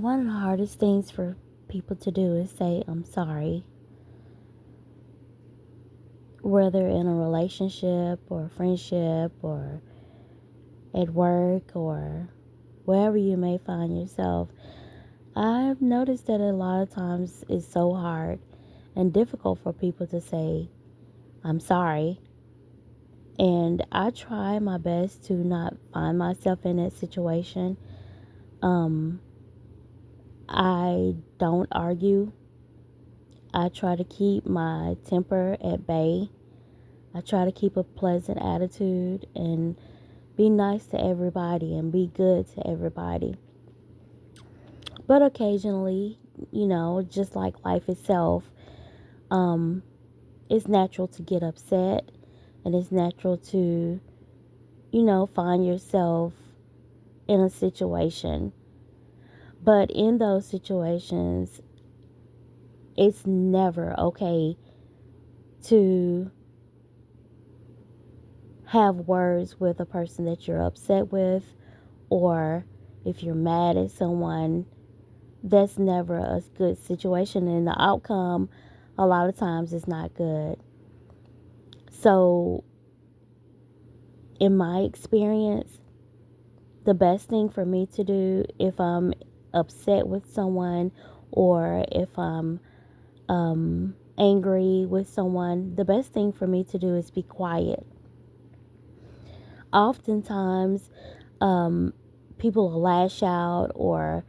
One of the hardest things for people to do is say, I'm sorry, whether in a relationship or friendship or at work or wherever you may find yourself. I've noticed that a lot of times it's so hard and difficult for people to say, I'm sorry. And I try my best to not find myself in that situation. Um, I don't argue. I try to keep my temper at bay. I try to keep a pleasant attitude and be nice to everybody and be good to everybody. But occasionally, just like life itself, um, it's natural to get upset and it's natural to, find yourself in a situation. But in those situations, it's never okay to have words with a person that you're upset with, or if you're mad at someone, that's never a good situation, and the outcome a lot of times is not good. So in my experience, the best thing for me to do if I'm upset with someone, or if I'm angry with someone, the best thing for me to do is be quiet. Oftentimes, um, people will lash out or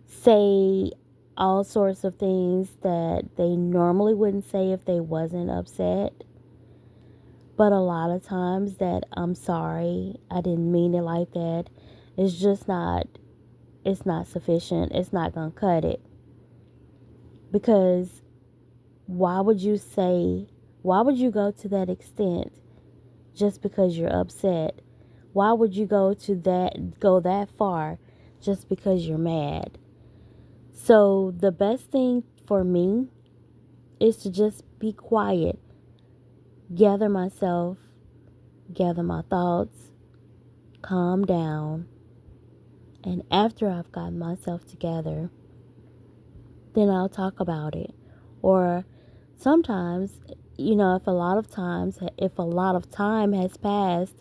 say all sorts of things that they normally wouldn't say if they wasn't upset. But a lot of times that I'm sorry, I didn't mean it like that, it's just not, it's not sufficient. It's not going to cut it. Because why would you go to that extent just because you're upset? Why would you go that far just because you're mad? So the best thing for me is to just be quiet, gather myself, gather my thoughts, calm down, and after I've gotten myself together, then I'll talk about it. Or sometimes, if a lot of time has passed,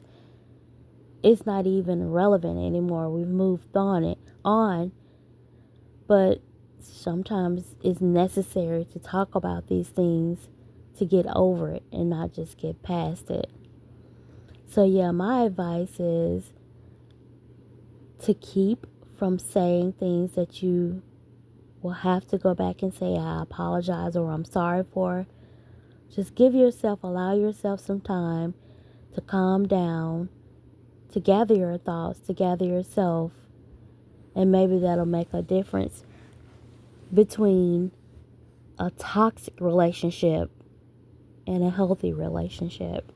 it's not even relevant anymore. We've moved on, but sometimes it's necessary to talk about these things to get over it and not just get past it. So yeah, my advice is to keep from saying things that you will have to go back and say, I apologize or I'm sorry for. Just allow yourself some time to calm down, to gather your thoughts, to gather yourself, and maybe that'll make a difference between a toxic relationship and a healthy relationship.